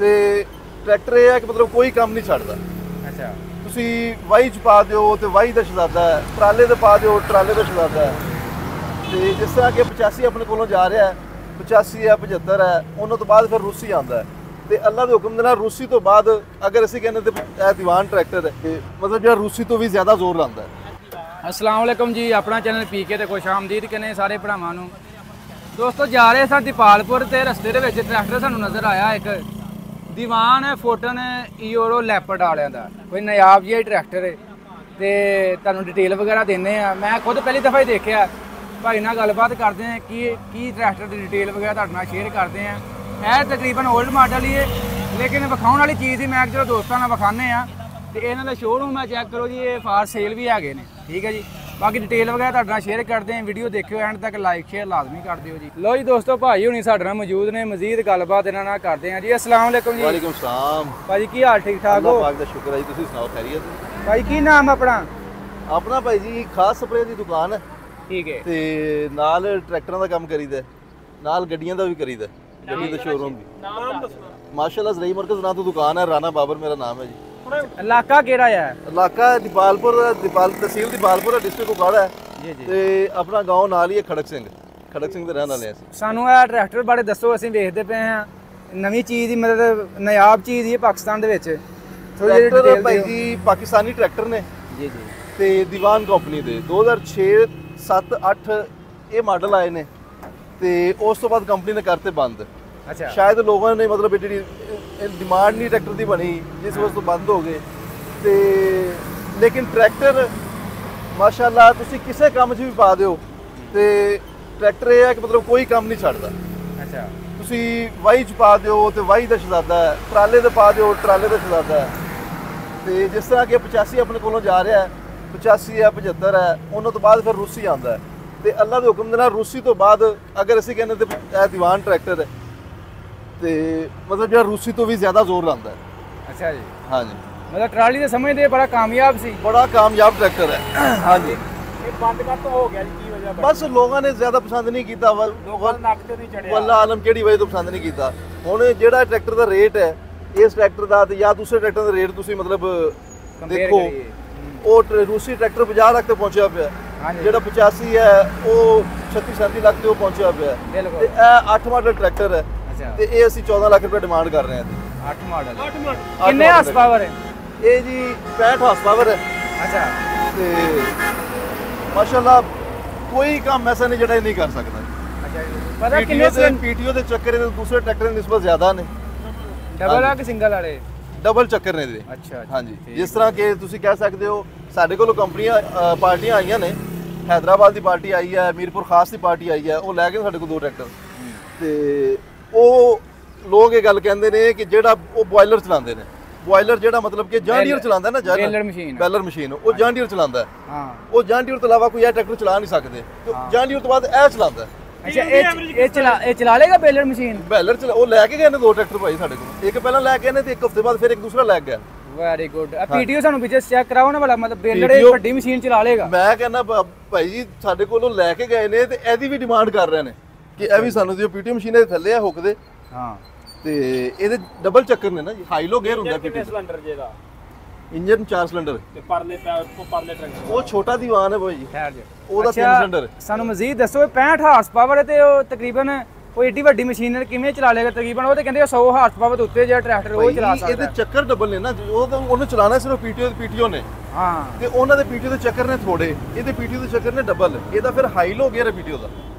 ਤੇ ਟਰੈਕਟਰ ਇਹ ਹੈ ਕਿ ਮਤਲਬ ਕੋਈ ਕੰਮ ਨਹੀਂ ਛੱਡਦਾ। ਅੱਛਾ, ਤੁਸੀਂ ਵਾਹੀ ਚ ਪਾ ਦਿਓ ਤੇ ਵਾਹੀ ਦਾ ਛਦਾਦਾ ਹੈ, ਟਰਾਲੇ ਤੇ ਪਾ ਦਿਓ ਟਰਾਲੇ ਦਾ ਛਦਾਦਾ ਹੈ। ਤੇ ਜਿਸ ਤਰ੍ਹਾਂ ਕਿ 85 ਆਪਣੇ ਕੋਲੋਂ ਜਾ ਰਿਹਾ ਹੈ, 85 ਹੈ, 75 ਹੈ, ਉਹਨਾਂ ਤੋਂ ਬਾਅਦ ਫਿਰ ਰੂਸੀ ਆਉਂਦਾ ਹੈ। ਤੇ ਅੱਲਾ ਦੇ ਹੁਕਮ ਦੇ ਨਾਲ ਰੂਸੀ ਤੋਂ ਬਾਅਦ ਅਗਰ ਅਸੀਂ ਕਹਿੰਦੇ ਤੇ ਇਹ ਦੀਵਾਨ ਟਰੈਕਟਰ ਹੈ, ਮਤਲਬ ਜਿਹੜਾ ਰੂਸੀ ਤੋਂ ਵੀ ਜ਼ਿਆਦਾ ਜ਼ੋਰ ਲਾਉਂਦਾ ਹੈ। अस्सलाम वालेकुम जी, अपना चैनल पीके ते खुश आमदीद कहने सारे भरावां नूं। दोस्तों जा रहे सां दीपालपुर ते रस्ते दे विच ट्रैक्टर सानूं नज़र आया एक दीवान फोर्टन ईओरो लैपर्ड वालियां दा, कोई नायाब जिहा ट्रैक्टर है ते तुहानूं डिटेल वगैरह दिंदे आ। मैं खुद पहली दफ़ा ही देखिआ, भाई नाल गलबात करदे हैं की ट्रैक्टर की डिटेल वगैरह तुहाडे नाल शेयर करते हैं। है तकरीबन ओल्ड मॉडल ही है, लेकिन विखाउण वाली चीज़ ही मैं चलो दोस्तां नाल विखाने आ। ਤੇ ਇਹਨਾਂ ਦਾ ਸ਼ੋਰੂਮ ਹੈ, ਚੈੱਕ ਕਰੋ ਜੀ, ਇਹ ਫਾਰ ਸੇਲ ਵੀ ਹੈਗੇ ਨੇ। ਠੀਕ ਹੈ ਜੀ, ਬਾਕੀ ਡਿਟੇਲ ਵਗੈਰਾ ਤੁਹਾਡੇ ਨਾਲ ਸ਼ੇਅਰ ਕਰਦੇ ਆਂ। ਵੀਡੀਓ ਦੇਖਿਓ ਐਂਡ ਤੱਕ, ਲਾਈਕ ਸ਼ੇਅਰ ਲਾਜ਼ਮੀ ਕਰ ਦਿਓ ਜੀ। ਲੋ ਜੀ ਦੋਸਤੋ, ਭਾਈ ਹੁਣੀ ਸਾਡੇ ਨਾਲ ਮੌਜੂਦ ਨੇ, ਮਜ਼ੀਦ ਗੱਲਬਾਤ ਇਹਨਾਂ ਨਾਲ ਕਰਦੇ ਆਂ ਜੀ। अस्सलाम वालेकुम जी। ਵਾਲੇਕੁਮ ਸਲਾਮ ਭਾਜੀ, ਕੀ ਹਾਲ? ਠੀਕ ਠਾਕ ਹੋ? ਅੱਲਾਹ ਪਾਕ ਦਾ ਸ਼ੁਕਰ ਹੈ ਜੀ, ਤੁਸੀਂ ਸੁਣਾਓ ਖੈਰੀਅਤ? ਭਾਈ ਕੀ ਨਾਮ ਆਪਣਾ? ਆਪਣਾ ਭਾਈ ਜੀ ਖਾਸ ਸਪਰੇ ਦੀ ਦੁਕਾਨ ਹੈ। ਠੀਕ ਹੈ। ਤੇ ਨਾਲ ਟਰੈਕਟਰਾਂ ਦਾ ਕੰਮ ਕਰੀਦਾ, ਨਾਲ ਗੱਡੀਆਂ ਦਾ ਵੀ ਕਰੀਦਾ, ਗੱਡੀ ਦਾ ਸ਼ੋਰੂਮ ਵੀ। ਨਾਮ ਦੱਸਣਾ। ਮਾਸ਼ਾਅੱਲਾ ਜ਼ਰਈ ਮਰਕਜ਼ ਨਾਂ ਤੋਂ ਦੁਕਾਨ ਹੈ, ਰਾਣਾ ਬਾਬਰ ਮੇਰਾ ਨਾਮ ਹੈ ਜੀ। ਇਲਾਕਾ ਕਿਹੜਾ ਹੈ? ਇਲਾਕਾ ਦੀਪਾਲਪੁਰ, ਤਹਿਸੀਲ ਦੀਪਾਲਪੁਰ ਹੈ, ਡਿਸਟ੍ਰਿਕਟ ਕੁਪਵਾੜਾ ਹੈ ਜੀ ਜੀ। ਤੇ ਆਪਣਾ ਗਾਉਂ ਨਾਲ ਹੀ ਹੈ ਖੜਕ ਸਿੰਘ ਦੇ ਰਹਿਣ ਵਾਲੇ ਅਸੀਂ। ਸਾਨੂੰ ਇਹ ਟਰੈਕਟਰ ਬਾਰੇ ਦੱਸੋ, ਅਸੀਂ ਵੇਖਦੇ ਪਏ ਹਾਂ ਨਵੀਂ ਚੀਜ਼ ਦੀ, ਮਤਲਬ ਨਾਯਾਬ ਚੀਜ਼ ਹੀ ਹੈ ਪਾਕਿਸਤਾਨ ਦੇ ਵਿੱਚ। ਟਰੈਕਟਰ ਭਾਈ ਜੀ ਪਾਕਿਸਤਾਨੀ ਟਰੈਕਟਰ ਨੇ ਜੀ ਜੀ, ਤੇ ਦੀਵਾਨ ਕੰਪਨੀ ਦੇ 2006, 7, 8 ਇਹ ਮਾਡਲ ਆਏ ਨੇ ਤੇ ਉਸ ਤੋਂ ਬਾਅਦ ਕੰਪਨੀ ਨੇ ਕਰਤੇ ਬੰਦ। ਅੱਛਾ, ਸ਼ਾਇਦ ਲੋਕਾਂ ਨੇ ਮਤਲਬ ਜਿਹੜੀ ਡਿਮਾਂਡ ਨਹੀਂ ਟਰੈਕਟਰ ਦੀ ਬਣੀ, ਜਿਸ ਵਜ੍ਹਾ ਤੋਂ ਬੰਦ ਹੋ ਗਏ। ਤੇ ਲੇਕਿਨ ਟਰੈਕਟਰ ਮਾਸ਼ਾਅੱਲਾ ਤੁਸੀਂ ਕਿਸੇ ਕੰਮ 'ਚ ਵੀ ਪਾ ਦਿਓ ਤੇ ਟਰੈਕਟਰ ਇਹ ਹੈ ਕਿ ਮਤਲਬ ਕੋਈ ਕੰਮ ਨਹੀਂ ਛੱਡਦਾ। ਅੱਛਾ, ਤੁਸੀਂ ਵਾਹੀ 'ਚ ਪਾ ਦਿਓ ਤੇ ਵਾਹੀ ਦਾ ਛਦਾਦਾ ਹੈ, ਟਰਾਲੇ ਤੇ ਪਾ ਦਿਓ ਟਰਾਲੇ ਦਾ ਛਦਾਦਾ ਹੈ। ਤੇ ਜਿਸ ਤਰ੍ਹਾਂ ਕਿ 85 ਆਪਣੇ ਕੋਲੋਂ ਜਾ ਰਿਹਾ ਹੈ, 85 ਹੈ, 75 ਹੈ, ਉਹਨਾਂ ਤੋਂ ਬਾਅਦ ਫਿਰ ਰੂਸੀ ਆਉਂਦਾ ਹੈ। ਤੇ ਅੱਲਾ ਦੇ ਹੁਕਮ ਦੇ ਨਾਲ ਰੂਸੀ ਤੋਂ ਬਾਅਦ ਅਗਰ ਅਸੀਂ ਕਹਿੰਦੇ ਤੇ ਇਹ ਦੀਵਾਨ ਟਰੈਕਟਰ ਹੈ ਤੇ ਮਤਲਬ ਜਿਹੜਾ ਰੂਸੀ ਤੋਂ ਵੀ ਜ਼ਿਆਦਾ ਜ਼ੋਰ ਲਾਉਂਦਾ ਹੈ। ਅੱਛਾ ਜੀ, ਹਾਂਜੀ, ਮਤਲਬ ਟਰਾਲੀ ਦੇ ਸਮਝਦੇ ਬੜਾ ਕਾਮਯਾਬ ਸੀ, ਬੜਾ ਕਾਮਯਾਬ ਟਰੈਕਟਰ ਹੈ। ਹਾਂਜੀ, ਇਹ ਬੰਦ ਕੱਟ ਹੋ ਗਿਆ ਜੀ, ਕੀ ਵਜ੍ਹਾ? ਬਸ ਲੋਕਾਂ ਨੇ ਜ਼ਿਆਦਾ ਪਸੰਦ ਨਹੀਂ ਕੀਤਾ, ਲੋਕਾਂ ਦੇ ਨੱਕ ਤੇ ਨਹੀਂ ਚੜਿਆ। ਵੱਲਾ ਆਲਮ ਕਿਹੜੀ ਵਜ੍ਹਾ ਤੋਂ ਪਸੰਦ ਨਹੀਂ ਕੀਤਾ। ਹੁਣ ਜਿਹੜਾ ਟਰੈਕਟਰ ਦਾ ਰੇਟ ਹੈ ਇਸ ਟਰੈਕਟਰ ਦਾ ਤੇ ਜਾਂ ਦੂਸਰੇ ਟਰੈਕਟਰ ਦਾ ਰੇਟ ਤੁਸੀਂ ਮਤਲਬ ਦੇਖੋ, ਉਹ ਰੂਸੀ ਟਰੈਕਟਰ 50 ਲੱਖ ਤੇ ਪਹੁੰਚਿਆ ਪਿਆ, ਜਿਹੜਾ 85 ਹੈ ਉਹ 36-37 ਲੱਖ ਤੇ ਉਹ ਪਹੁੰਚਿਆ ਪਿਆ। ਤੇ ਇਹ 8 ਮਾਡਲ ਟਰੈਕਟਰ ਹੈ ਤੇ ਇਹ ਅਸੀਂ 14 ਲੱਖ ਰੁਪਏ ਡਿਮਾਂਡ ਕਰ ਰਹੇ ਹਾਂ। 8 ਮਾਡਲ ਕਿੰਨੇ ਹਾਰਸ ਪਾਵਰ ਹੈ? ਇਹ ਜੀ 65 ਹਾਰਸ ਪਾਵਰ ਹੈ। ਅੱਛਾ, ਤੇ ਮਾਸ਼ਾਅੱਲਾ ਕੋਈ ਕੰਮ ਐਸਾ ਨਹੀਂ ਜਿਹੜਾ ਇਹ ਨਹੀਂ ਕਰ ਸਕਦਾ। ਅੱਛਾ ਜੀ, ਪਤਾ ਕਿੰਨੇ ਪੀਟੀਓ ਦੇ ਚੱਕਰ ਦੇ ਦੂਸਰੇ ਟਰੈਕਟਰ ਦੀ ਨਿਸਬਤ ਜ਼ਿਆਦਾ ਨੇ। ਡਬਲ ਆ ਕਿ ਸਿੰਗਲ ਵਾਲੇ? ਡਬਲ ਚੱਕਰ ਨੇ ਇਹਦੇ। ਅੱਛਾ, ਹਾਂਜੀ, ਜਿਸ ਤਰ੍ਹਾਂ ਕਿ ਤੁਸੀਂ ਕਹਿ ਸਕਦੇ ਹੋ ਸਾਡੇ ਕੋਲ ਕੰਪਨੀਆਂ ਪਾਰਟੀਆਂ ਆਈਆਂ ਨੇ, ਹੈਦਰਾਬਾਦ ਦੀ ਪਾਰਟੀ ਆਈ ਹੈ, ਮੀਰਪੁਰ ਖਾਸ ਦੀ ਪਾਰਟੀ ਆਈ ਹੈ, ਉਹ ਲੈ ਕੇ ਸਾਡੇ ਕੋਲ 2 ਟਰੈਕਟਰ। ਤੇ ਉਹ ਲੋਕ ਇਹ ਗੱਲ ਕਹਿੰਦੇ ਨੇ ਕਿ ਜਿਹੜਾ ਉਹ ਬੋਇਲਰ ਚਲਾਉਂਦੇ ਨੇ, ਬੋਇਲਰ ਜਿਹੜਾ ਮਤਲਬ ਕਿ ਜਾਂਡੀਅਰ ਚਲਾਉਂਦਾ ਨਾ, ਬੈਲਰ ਮਸ਼ੀਨ, ਉਹ ਜਾਂਡੀਅਰ ਚਲਾਉਂਦਾ ਹੈ। ਹਾਂ, ਉਹ ਜਾਂਡੀਅਰ ਤੋਂ ਇਲਾਵਾ ਕੋਈ ਇਹ ਟਰੈਕਟਰ ਚਲਾ ਨਹੀਂ ਸਕਦੇ, ਜਾਂਡੀਅਰ ਤੋਂ ਬਾਅਦ ਇਹ ਚਲਾਉਂਦਾ। ਅੱਛਾ, ਇਹ ਚਲਾ ਲੇਗਾ ਬੇਲਰ ਮਸ਼ੀਨ? ਬੈਲਰ ਉਹ ਲੈ ਕੇ ਗਏ ਨੇ 2 ਟਰੈਕਟਰ ਭਾਈ ਸਾਡੇ ਕੋਲ, ਇੱਕ ਪਹਿਲਾਂ ਲੈ ਕੇ ਨੇ ਤੇ ਇੱਕ ਹਫ਼ਤੇ ਬਾਅਦ ਫਿਰ ਇੱਕ ਦੂਸਰਾ ਲੈ ਗਿਆ। Very good. ਪੀਟੀਓ ਸਾਨੂੰ ਪਿੱਛੇ ਚੈੱਕ ਕਰਾਓ ਨਾ ਵਾਲਾ, ਮਤਲਬ ਬੇਲਰ ਇਹ ਵੱਡੀ ਮਸ਼ੀਨ ਚਲਾ ਲੇਗਾ? ਮੈਂ ਕਹਿੰਦਾ ਭਾਈ ਜੀ ਸਾਡੇ ਕੋਲੋਂ ਲੈ ਕੇ ਗਏ ਨੇ ਤੇ ਇਹਦੀ ਵੀ ਡਿਮਾਂਡ ਕਰ ਰਹੇ ਨੇ ਕਿ ਇਹ ਵੀ ਸਾਨੂੰ ਦਿਓ। ਪੀਟੀਓ ਮਸ਼ੀਨ ਦੇ ਥੱਲੇ ਆ ਹੁੱਕ ਦੇ। ਹਾਂ, ਤੇ ਇਹਦੇ ਡਬਲ ਚੱਕਰ ਨੇ ਨਾ ਜੀ, ਹਾਈ ਲੋ ਗੇਅਰ ਹੁੰਦਾ। ਕਿੰਨੇ ਸਿਲੰਡਰ ਜਿਹਦਾ ਇੰਜਨ 4 ਸਿਲੰਡਰ ਤੇ ਪਰਲੇ ਟਰੈਕਟਰ ਉਹ ਛੋਟਾ ਦੀਵਾਨ ਹੈ ਭਾਈ ਜੀ, ਖੈਰ ਜੀ, ਉਹਦਾ 3 ਸਿਲੰਡਰ। ਸਾਨੂੰ ਮਜ਼ੀਦ ਦੱਸੋ, 65 ਹਾਰਸ ਪਾਵਰ ਹੈ ਤੇ ਉਹ ਤਕਰੀਬਨ ਕੋਈ ਏਡੀ ਵੱਡੀ ਮਸ਼ੀਨ ਕਿਵੇਂ ਚਲਾ ਲੇਗਾ? ਤਕਰੀਬਨ ਉਹ ਤੇ ਕਹਿੰਦੇ 100 ਹਾਰਸ ਪਾਵਰ ਦੇ ਉੱਤੇ ਜਿਹੜਾ ਟਰੈਕਟਰ ਉਹ ਚਲਾ ਸਕਦਾ। ਇਹਦੇ ਚੱਕਰ ਡਬਲ ਨੇ ਨਾ, ਉਹ ਤਾਂ ਉਹਨੂੰ ਚਲਾਣਾ ਸਿਰਫ ਪੀਟੀਓ ਨੇ। ਹਾਂ, ਤੇ ਉਹਨਾਂ ਦੇ ਪੀਟੀਓ ਦੇ ਚੱਕਰ ਨੇ ਥੋੜੇ, ਇਹਦੇ ਪੀਟੀਓ ਦੇ ਚੱਕਰ ਨੇ ਡਬਲ। ਇਹਦਾ ਫਿਰ ਹਾਈ ਲੋ ਗੇਅਰ ਹੈ ਪੀਟੀਓ ਦਾ,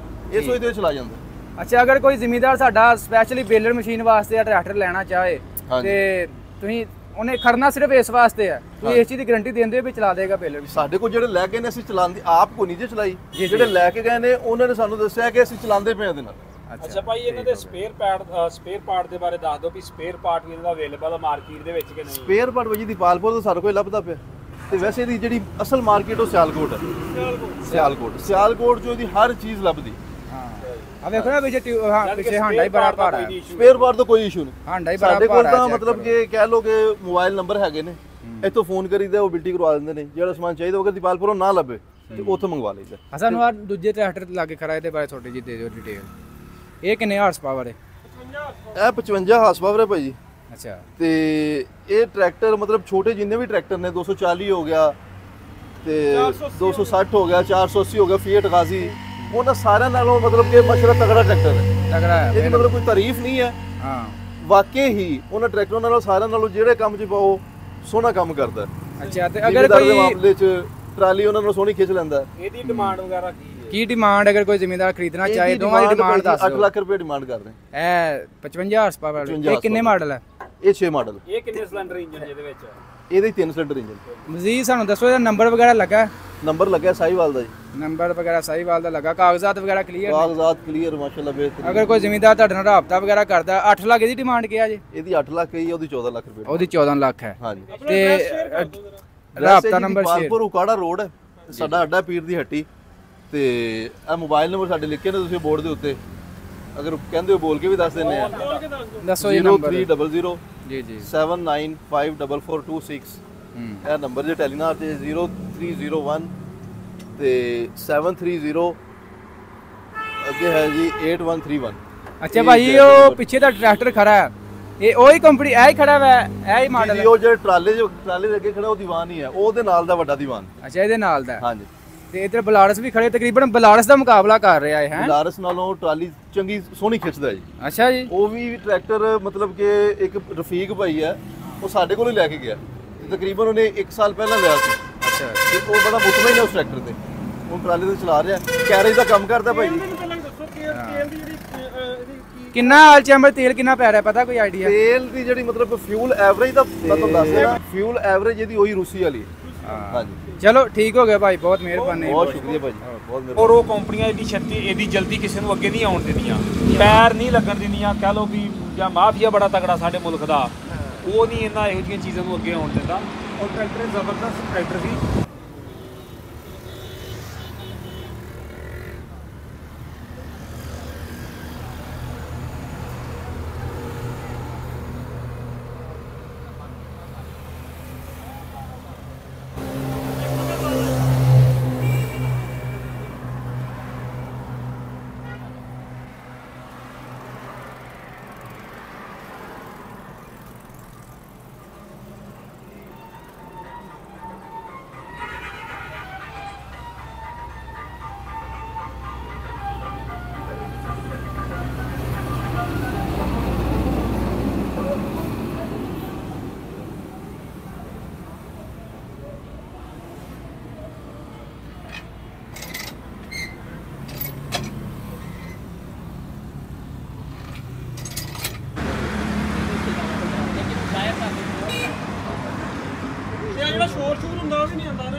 ਇਸ ਵਜ੍ਹਾ ਤੋਂ ਚਲਾ ਜਾਂਦਾ। ਅੱਛਾ, ਅਗਰ ਕੋਈ ਜ਼ਿਮੀਂਦਾਰ ਸਾਡਾ ਸਪੈਸ਼ਲੀ ਬੇਲਰ ਮਸ਼ੀਨ ਵਾਸਤੇ ਟਰੈਕਟਰ ਲੈਣਾ ਚਾਹੇ ਤੇ ਤੁਸੀਂ ਉਹਨੇ ਖੜਨਾ ਸਿਰਫ ਇਸ ਵਾਸਤੇ ਹੈ, ਤੁਸੀਂ ਇਸ ਚੀਜ਼ ਦੀ ਗਾਰੰਟੀ ਦਿੰਦੇ ਹੋ ਵੀ ਚਲਾ ਦੇਗਾ ਬੇਲਰ? ਸਾਡੇ ਕੋਲ ਜਿਹੜੇ ਲੈ ਕੇ ਨੇ ਅਸੀਂ ਚਲਾਉਂਦੇ ਆਪ ਕੋ ਨਹੀਂ ਜੇ ਚਲਾਈ, ਜਿਹੜੇ ਲੈ ਕੇ ਗਏ ਨੇ ਉਹਨਾਂ ਨੇ ਸਾਨੂੰ ਦੱਸਿਆ ਕਿ ਅਸੀਂ ਚਲਾਉਂਦੇ ਪਏ ਇਹਦੇ ਨਾਲ। ਅੱਛਾ ਭਾਈ, ਇਹਨਾਂ ਦੇ ਸਪੇਅਰ ਪਾਰਟ ਦੇ ਬਾਰੇ ਦੱਸ ਦਿਓ ਵੀ ਸਪੇਅਰ ਪਾਰਟ ਵੀ ਇਹਨਾਂ ਦਾ ਅਵੇਲੇਬਲ ਹੈ ਮਾਰਕੀਟ ਦੇ ਵਿੱਚ ਕਿ ਨਹੀਂ? ਸਪੇਅਰ ਪਾਰਟ ਵਜੀ ਦੀਪਾਲਪੁਰ ਤੋਂ ਸਾਡੇ ਕੋਲ ਲੱਭਦਾ ਪਿਆ, ਤੇ ਵੈਸੇ ਇਹਦੀ ਜਿਹੜੀ ਅਸਲ ਮਾਰਕੀਟ ਉਹ ਸਿਆਲਕੋਟ ਹੈ। ਸਿਆਲਕੋਟ ਜੋ ਇਹਦੀ ਹਰ ਚੀਜ਼ ਲੱਭਦੀ। ਆ ਵੇਖੋ ਨਾ ਪਿੱਛੇ ਹਾਂਡਾ ਹੀ ਬੜਾ ਭਾਰਾ ਹੈ। ਸਪੇਅਰ ਪਾਰਟ ਦਾ ਕੋਈ ਇਸ਼ੂ ਨਹੀਂ, ਹਾਂਡਾ ਹੀ ਬੜਾ ਭਾਰਾ ਹੈ। ਸਾਡੇ ਕੋਲ ਤਾਂ ਮਤਲਬ ਕਿ ਕਹਿ ਲੋ ਕਿ ਮੋਬਾਈਲ ਨੰਬਰ ਹੈਗੇ ਨੇ, ਇੱਥੋਂ ਫੋਨ ਕਰੀਦਾ ਉਹ ਬਿਲਟੀ ਕਰਵਾ ਦਿੰਦੇ ਨੇ। ਜਿਹੜਾ ਸਮਾਨ ਚਾਹੀਦਾ ਹੋਵੇ ਦੀਪਾਲਪੁਰੋਂ ਨਾ ਲੱਭੇ ਤੇ ਉੱਥੋਂ ਮੰਗਵਾ ਲਈਦਾ। ਸਾਨੂੰ ਆ ਦੂਜੇ ਟਰੈਕਟਰ ਲਾਗੇ ਖੜਾ ਇਹਦੇ ਬਾਰੇ ਥੋੜੀ ਜਿਹੀ ਦੇ ਦਿਓ ਡਿਟੇਲ। ਇਹ ਕਿੰਨੇ ਹਾਰਸ ਪਾਵਰ ਹੈ? ਇਹ 55 ਹਾਰਸ ਪਾਵਰ ਹੈ ਭਾਈ ਜੀ। ਅੱਛਾ ਤੇ ਇਹ ਟਰੈਕਟਰ ਮਤਲਬ ਛੋਟੇ ਜਿੰਨੇ ਵੀ ਟਰੈਕਟਰ ਨੇ 240 ਹੋ ਗਿਆ ਤੇ 260 ਹੋ ਗਿਆ 480 ਹੋ ਗਿਆ ਫੀਟ ਗਾਜ਼ੀ ਉਹਨਾਂ ਸਾਰਿਆਂ ਨਾਲੋਂ ਮਤਲਬ ਕਿ ਮਾਸ਼ਾਅੱਲਾ ਤਗੜਾ ਟਰੈਕਟਰ ਹੈ। ਤਗੜਾ ਹੈ ਇਹਦੀ ਮਤਲਬ ਕੋਈ ਤਾਰੀਫ ਨਹੀਂ ਹੈ, ਹਾਂ ਵਾਕਈ ਹੀ ਉਹਨਾਂ ਟਰੈਕਟਰਾਂ ਨਾਲੋਂ ਸਾਰਿਆਂ ਨਾਲੋਂ ਜਿਹੜੇ ਕੰਮ 'ਚ ਪਾਓ ਸੋਹਣਾ ਕੰਮ ਕਰਦਾ ਹੈ। ਅੱਛਾ ਤੇ ਅਗਰ ਜ਼ਿਮੀਂਦਾਰ ਦੇ ਕੋਈ ਮਾਮਲੇ 'ਚ ਟਰਾਲੀ ਉਹਨਾਂ ਨੂੰ ਸੋਹਣੀ ਖਿੱਚ ਲੈਂਦਾ। ਇਹਦੀ ਡਿਮਾਂਡ ਵਗੈਰਾ ਕੀ ਹੈ? ਕੀ ਡਿਮਾਂਡ ਅਗਰ ਕੋਈ ਜ਼ਿਮੀਂਦਾਰ ਖਰੀਦਣਾ ਚਾਹੇ ਦੋਵਾਂ ਦੀ ਡਿਮਾਂਡ ਦੱਸ 8 ਲੱਖ ਰੁਪਏ ਡਿਮਾਂਡ ਕਰਦੇ ਇਹ 55 ਹਾਰਸ ਪਾਵਰ 55 ਇਹ ਕਿੰਨੇ ਮਾਡਲ ਹੈ? ਇਹ 6 ਮਾਡਲ। ਇਹ ਕਿੰਨੇ ਸਿਲੰਡਰ ਇੰਜਨ ਜਿਹਦੇ ਵਿੱਚ? ਇਹਦੇ 3 ਸਿਲੰਡਰ ਇੰਜਨ। ਮਜ਼ੀਦ ਸਾਨੂੰ ਦੱਸੋ ਇਹਦਾ ਨੰਬਰ ਵਗੈਰਾ ਲੱਗਾ? ਨੰਬਰ ਲੱਗਿਆ ਸਾਹੀਵਾਲ ਦਾ ਜੀ। ਨੰਬਰ ਵਗੈਰਾ ਸਾਹੀਵਾਲ ਦਾ ਲੱਗਾ, ਕਾਗਜ਼ਾਤ ਵਗੈਰਾ ਕਲੀਅਰ? ਕਾਗਜ਼ਾਤ ਕਲੀਅਰ ਮਾਸ਼ਾਅੱਲਾ ਬਿਹਤਰੀਨ। ਅਗਰ ਕੋਈ ਜ਼ਿਮੀਂਦਾਰ ਤੁਹਾਡੇ ਨਾਲ ਰਾਬਤਾ ਵਗੈਰਾ ਕਰਦਾ 8 ਲੱਖ ਇਹਦੀ ਡਿਮਾਂਡ ਕਿਹਾ ਜੀ? ਇਹਦੀ 8 ਲੱਖ ਹੈ, ਉਹਦੀ 14 ਲੱਖ ਰੁਪਏ। ਉਹਦੀ 14 ਲੱਖ ਹੈ ਹਾਂਜੀ ਤੇ ਰਾਬਤਾ ਨੰਬਰ ਪਾਲਪੁਰ ਉਕਾੜਾ ਰੋਡ ਹੈ ਸਾਡਾ ਅੱਡਾ ਪੀਰ ਦੀ ਹੱਟੀ ਤੇ ਇਹ ਮੋਬਾਈਲ ਨੰਬਰ ਸਾਡੇ ਲਿਖੇ ਨੇ ਤੁਸੀਂ ਬੋਰਡ ਦੇ ਉੱਤੇ, ਅਗਰ ਕਹਿੰਦੇ ਹੋ ਬੋਲ ਕੇ ਵੀ ਦੱਸ ਦਿੰਦੇ ਆ। ਦੱਸੋ ਜੀ ਨੰਬਰ। 0300 ਜੀ ਜੀ 79544426 ਇਹ ਨੰਬਰ ਜੇ ਟੈਲੀਨਾਰ ਤੇ 0301 ਤੇ 730 ਅੱਗੇ ਹੈ ਜੀ 8131। ਅੱਛਾ ਭਾਈ ਉਹ ਪਿੱਛੇ ਦਾ ਟਰੈਕਟਰ ਖੜਾ ਹੈ ਇਹ ਉਹੀ ਕੰਪਨੀ ਇਹ ਹੀ ਖੜਾ ਹੈ ਇਹ ਹੀ ਮਾਡਲ ਜੀ ਹੈ? ਉਹ ਜਿਹੜੇ ਟਰਾਲੇ ਦੇ ਅੱਗੇ ਖੜਾ ਉਹ ਦੀਵਾਨ ਹੀ ਹੈ, ਉਹਦੇ ਨਾਲ ਦਾ ਵੱਡਾ ਦੀਵਾਨ। ਅੱਛਾ ਇਹਦੇ ਨਾਲ ਦਾ ਹੈ। ਹਾਂਜੀ ਤੇ ਇਧਰ ਬਲਾਰਸ ਵੀ ਖੜੇ, ਤਕਰੀਬਨ ਬਲਾਰਸ ਦਾ ਮੁਕਾਬਲਾ ਕਰ ਰਿਹਾ ਹੈ। ਲਾਰਸ ਨਾਲੋਂ ਟਰਾਲੀ ਚੰਗੀ ਸੋਹਣੀ ਖਿੱਚਦਾ ਜੀ। ਅੱਛਾ ਜੀ ਉਹ ਵੀ ਟਰੈਕਟਰ ਮਤਲਬ ਕਿ ਇੱਕ ਰਫੀਕ ਭਾਈ ਹੈ, ਉਹ ਸਾਡੇ ਕੋਲ ਹੀ ਲੈ ਕੇ ਗਿਆ ਤੇ ਤਕਰੀਬਨ ਉਹਨੇ 1 ਸਾਲ ਪਹਿਲਾਂ ਲਿਆ ਸੀ। ਅੱਛਾ ਤੇ ਉਹ ਬੜਾ ਮੁਤਮਈਨ ਹੈ ਉਸ ਟਰੈਕਟਰ ਤੇ, ਉਹ ਟਰਾਲੀ ਤੇ ਚਲਾ ਰਿਹਾ, ਕੈਰੇਜ ਦਾ ਕੰਮ ਕਰਦਾ ਭਾਈ ਜੀ। ਕਿੰਨਾ ਆਲ ਚੈਂਬਰ ਤੇਲ ਕਿੰਨਾ ਪੈ ਰਿਹਾ ਪਤਾ ਕੋਈ ਆਈਡੀਆ? ਤੇਲ ਦੀ ਜਿਹੜੀ ਮਤਲਬ ਫਿਊਲ ਐਵਰੇਜ ਦਾ ਮੈਂ ਤੁਹਾਨੂੰ ਦੱਸ ਰਿਹਾ, ਫਿਊਲ ਐਵਰੇਜ ਇਹਦੀ ਉਹੀ ਰੂਸੀ ਵਾਲੀ ਹੈ। ਹਾਂਜੀ ਚਲੋ ਠੀਕ ਹੋ ਗਿਆ ਭਾਈ, ਬਹੁਤ ਮਿਹਰਬਾਨੀ। ਬਹੁਤ ਸ਼ੁਕਰੀਆ ਭਾਜੀ, ਬਹੁਤ ਮਿਹਰਬਾਨੀ। ਔਰ ਉਹ ਕੰਪਨੀਆਂ ਇਹਦੀ ਛੱਤੀ ਇਹਦੀ ਜਲਦੀ ਕਿਸੇ ਨੂੰ ਅੱਗੇ ਨਹੀਂ ਆਉਣ ਦਿੰਦੀਆਂ, ਪੈਰ ਨਹੀਂ ਲੱਗਣ ਦਿੰਦੀਆਂ, ਕਹ ਲਓ ਵੀ ਜਾਂ ਮਾਫੀਆ ਬੜਾ ਤਗੜਾ ਸਾਡੇ ਮੁਲਕ ਦਾ, ਉਹ ਨਹੀਂ ਇਹਨਾਂ ਇਹੋ ਜਿਹੀਆਂ ਚੀਜ਼ਾਂ ਨੂੰ ਅੱਗੇ ਆਉਣ ਦਿੰਦਾ। ਔਰ ਟਰੈਕਟਰ ਜ਼ਬਰਦਸਤ ਟਰੈਕਟਰ ਸੀ। ਜਿਹੜਾ ਸ਼ੋਰ ਸ਼ੂਰ ਹੁੰਦਾ ਉਹ ਵੀ ਨਹੀਂ ਆਉਂਦਾ ਨਾ।